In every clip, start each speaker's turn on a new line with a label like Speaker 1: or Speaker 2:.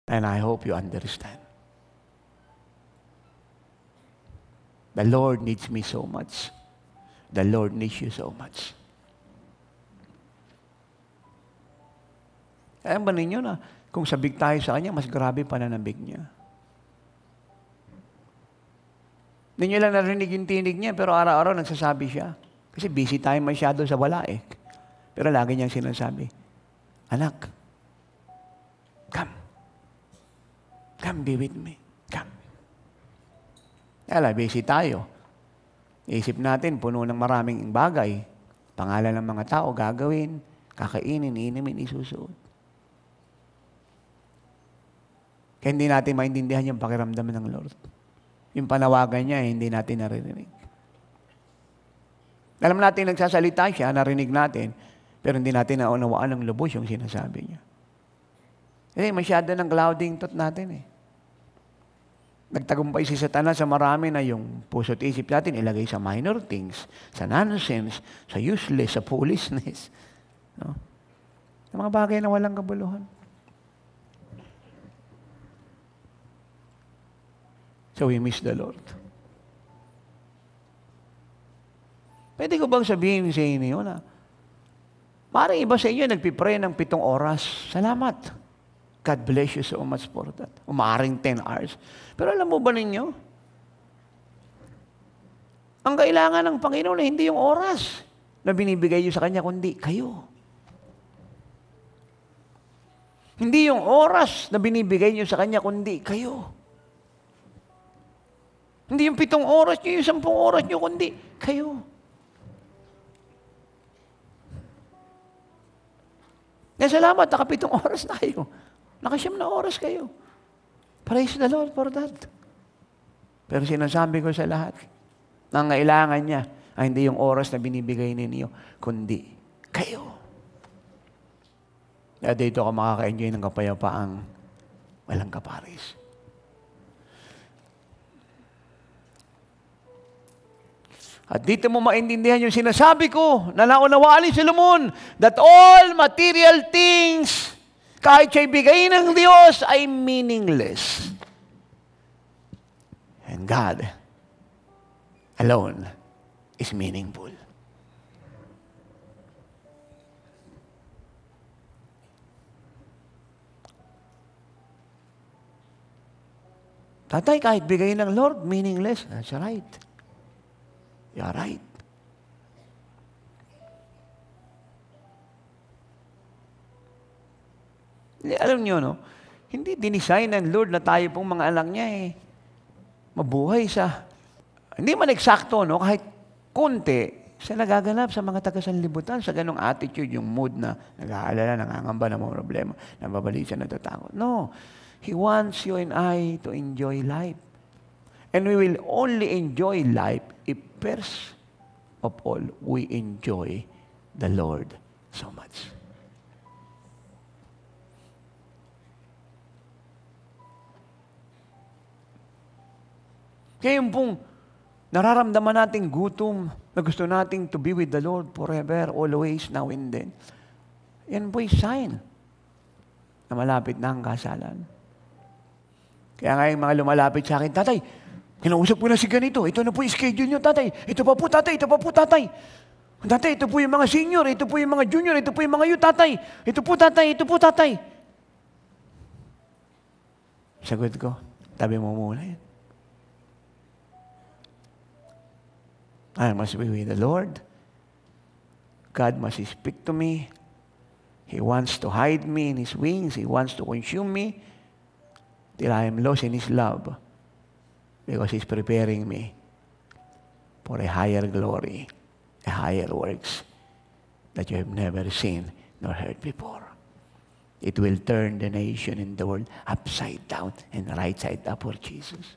Speaker 1: And I hope you understand. The Lord needs me so much. The Lord needs you so much. Alam ba ninyo na kung sabik tayo sa Kanya, mas grabe pananabik niya. Ninyo lang narinig yung tinig niya, pero araw-araw nagsasabi siya. Kasi busy tayo masyado sa wala eh. Pero lagi niyang sinasabi, anak, come. Come be with me. Come. Kaya busy tayo. Isip natin, puno ng maraming bagay. Pangalan ng mga tao, gagawin, kakainin, inumin, isusuot. Kaya hindi natin maintindihan yung pakiramdam ng Lord. Yung panawagan niya, hindi natin naririnig. Alam natin, nagsasalita siya, narinig natin, pero hindi natin naunawaan ng lubos yung sinasabi niya. Kasi masyado ng clouding thought natin eh. Nagtagumpay si Satanas sa marami na yung puso't isip natin ilagay sa minor things, sa nonsense, sa useless, sa foolishness. No? Sa mga bagay na walang kabuluhan. So we miss the Lord. Pwede ko bang sabihin sa inyo na parang iba sa inyo nagpipray ng 7 oras. Salamat. God bless you so much for that. Umaaring 10 hours. Pero alam mo ba ninyo? Ang kailangan ng Panginoon ay hindi yung oras na binibigay niyo sa Kanya, kundi kayo. Hindi yung oras na binibigay niyo sa Kanya, kundi kayo. Hindi yung 7 oras niyo, yung 10 oras niyo, kundi kayo. Kaya salamat, naka 7 oras tayo. Naka 9 na oras kayo. Praise the Lord for that. Pero sinasabi ko sa lahat, ang kailangan niya ay hindi yung oras na binibigay ninyo, kundi kayo. Kaya dito ka makaka-enjoy ng kapayapaang walang kaparis. At dito mo maintindihan yung sinasabi ko na naunawaan ni Solomon that all material things, kahit siya'y bigay ng Diyos, ay meaningless. And God alone is meaningful. Tatay, kahit bigay ng Lord, meaningless. That's right. You are right. Alam niyo, no? Hindi dinisign ng Lord na tayo pong mga anak niya eh. Mabuhay sa... Hindi man eksakto, no? Kahit konti, siya nagaganap sa mga taga-sanlibutan, sa ganong attitude, yung mood na nag-aalala, nangangamba ng mga problema, nababalik siya, natatakot. No. He wants you and I to enjoy life. And we will only enjoy life if first of all, we enjoy the Lord so much. Kaya yung pong nararamdaman nating gutom na gusto nating to be with the Lord forever, always, now and then. Yan po'y sign na malapit na ang kasalan. Kaya nga yung mga lumalapit sa akin, Tatay, kinausap ko na si ganito. Ito na po yung schedule nyo, Tatay. Ito pa po, Tatay. Ito pa po, Tatay. Tatay, ito po yung mga senior. Ito po yung mga junior. Ito po yung mga youth, Tatay. Ito po, Tatay. Ito po, Tatay. Sagot ko, tabi mo muna yan. I must be with the Lord. God must speak to me. He wants to hide me in His wings. He wants to consume me till I am lost in His love. Because He's preparing me for a higher glory, a higher works that you have never seen nor heard before. It will turn the nation and the world upside down and right side up for Jesus.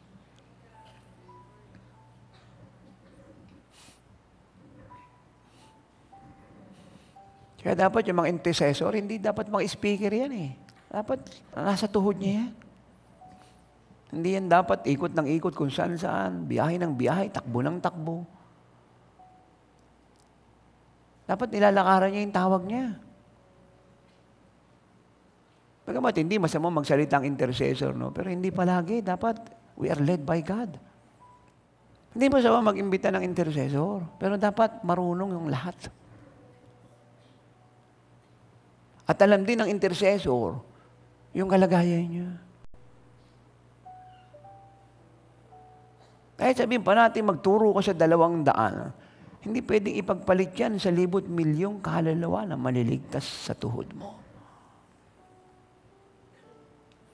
Speaker 1: Kaya dapat yung mga intercessor, hindi dapat mga speaker yan eh. Dapat nasa tuhod niya yan. Hindi yan dapat ikot ng ikot kung saan-saan, biyahe ng biyahe, takbo ng takbo. Dapat nilalakaran niya yung tawag niya. Bagamat hindi masama magsalita ang intercessor, no? Pero hindi palagi. Dapat we are led by God. Hindi masama mag-imbita ng intercessor. Pero dapat marunong yung lahat. At alam din ng intercessor yung kalagayan niya. Kahit sabihin pa natin magturo ka sa 200, hindi pwedeng ipagpalit yan sa 1,000,000 kaluluwa na maliligtas sa tuhod mo.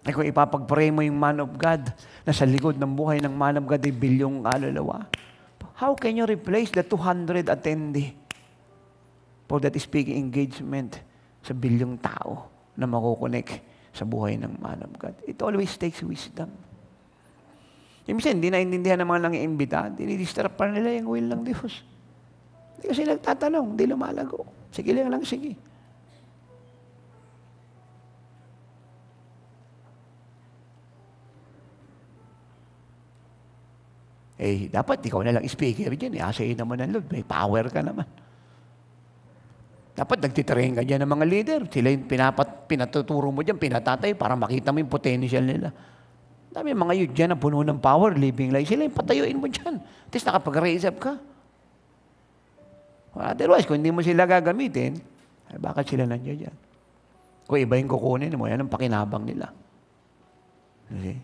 Speaker 1: Ay kung ipapag-pray mo yung man of God na sa likod ng buhay ng man of God ay bilyong kaluluwa, how can you replace the 200 attendee for that speaking engagement sa bilyong tao na makukonek sa buhay ng man of God? It always takes wisdom. Minsan, hindi naintindihan ng mga nangiimbita, dinidistrap pa nila yung will ng Diyos. Hindi kasi nagtatanong, hindi lumalago. Sige lang, sige. Eh, dapat ikaw na lang speaker dyan. Asayin naman ng Lord. May power ka naman. Dapat nagtitrain ka dyan ng mga leader. Sila yung pinatuturo mo dyan, pinatatay para makita mo yung potential nila. Dami mga youth dyan na puno ng power, living life. Sila yung patayuin mo dyan. At least nakapag-raise up ka. Otherwise, kung hindi mo sila gagamitin, ay bakit sila nandiyan dyan? Kung iba yung kukunin mo, yan ang pakinabang nila. Okay?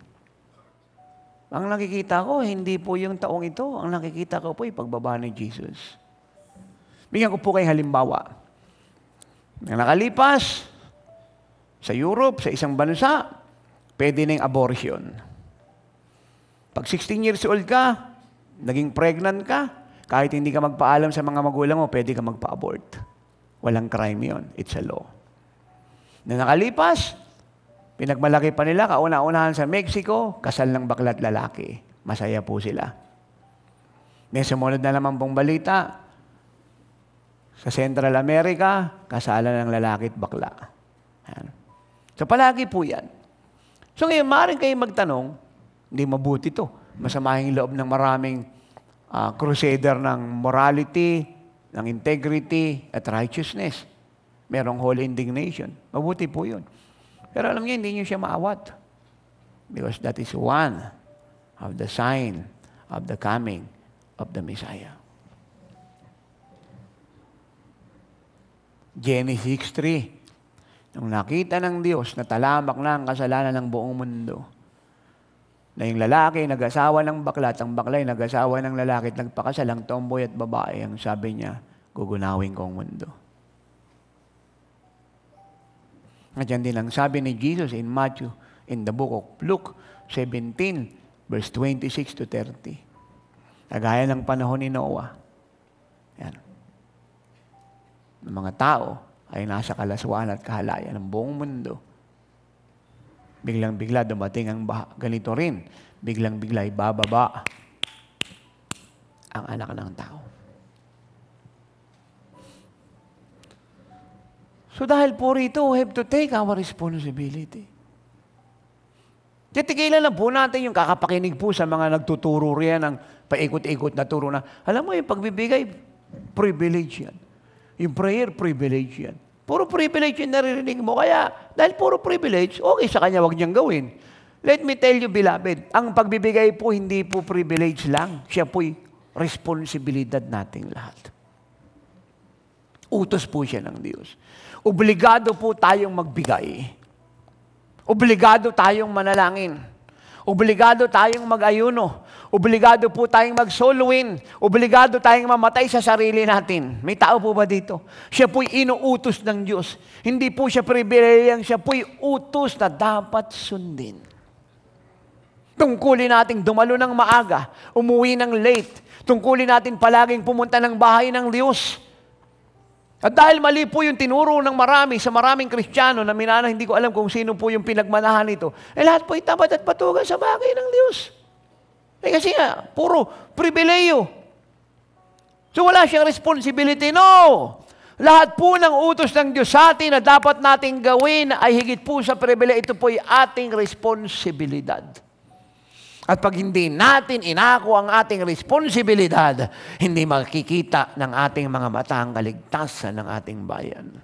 Speaker 1: Ang nakikita ko, hindi po yung taong ito. Ang nakikita ko po, yung pagbaba ni Jesus. Bigyan ko po kayo halimbawa. Nang nakalipas, sa Europe, sa isang bansa, pwede na yung abortion. Pag 16 years old ka, naging pregnant ka, kahit hindi ka magpaalam sa mga magulang mo, pwede ka magpa-abort. Walang crime yon. It's a law. Nang nakalipas, pinagmalaki pa nila, kauna-unahan sa Mexico, kasal ng bakla at lalaki. Masaya po sila. May sumunod na naman pong balita, sa Central America, kasalan ng lalaki at bakla. Yan. So palagi po yan. So ngayon, maaaring kayo magtanong, hindi mabuti to. Masama yung loob ng maraming crusader ng morality, ng integrity, at righteousness. Merong holy indignation. Mabuti po yun. Pero alam niyo, hindi niyo siya maawat. Because that is one of the sign of the coming of the Messiah. Genesis 6:3. Nung nakita ng Diyos na talamak na ang kasalanan ng buong mundo, na yung lalaki nag-asawa ng bakla at ang bakla nag-asawa ng lalaki at nagpakasal, ang tomboy at babae, ang sabi niya, gugunawin ko ang mundo. At yan din ang sabi ni Jesus in Matthew, in the book of Luke 17, verse 26 to 30. Kagaya ng panahon ni Noah. Yan. Ang mga tao ay nasa kalaswaan at kahalayan ng buong mundo. Biglang-bigla dumating ang baha. Ganito rin, biglang-bigla ibababa ang anak ng tao. So dahil po rito, we have to take our responsibility. Titigilan lang po natin yung kakapakinig po sa mga nagtuturo riyan ng paikot-ikot na turo na, alam mo yung pagbibigay, privilege yan. Yung prayer, privilege yan. Puro privilege yung naririnig mo. Kaya, dahil puro privilege, okay sa kanya, wag niyang gawin. Let me tell you, beloved, ang pagbibigay po, hindi po privilege lang. Siya po'y responsibilidad nating lahat. Utos po siya ng Diyos. Obligado po tayong magbigay. Obligado tayong manalangin. Obligado tayong mag-ayuno. Obligado po tayong mag-soul-win. Obligado tayong mamatay sa sarili natin. May tao po ba dito? Siya po'y inuutos ng Diyos. Hindi po siya pribilehiyang, siya po'y utos na dapat sundin. Tungkulin nating dumalo ng maaga, umuwi ng late. Tungkulin natin palaging pumunta ng bahay ng Diyos. At dahil mali po yung tinuro ng marami sa maraming Kristiyano na minana, hindi ko alam kung sino po yung pinagmanahan nito, lahat po itapat at patugan sa bagay ng Diyos. Kasi nga, puro pribileyo. So wala siyang responsibility. No! Lahat po ng utos ng Diyos sa atin na dapat nating gawin ay higit po sa pribileyo. Ito po ay ating responsibilidad. At pag hindi natin inako ang ating responsibilidad, hindi makikita ng ating mga mata ang kaligtasan ng ating bayan.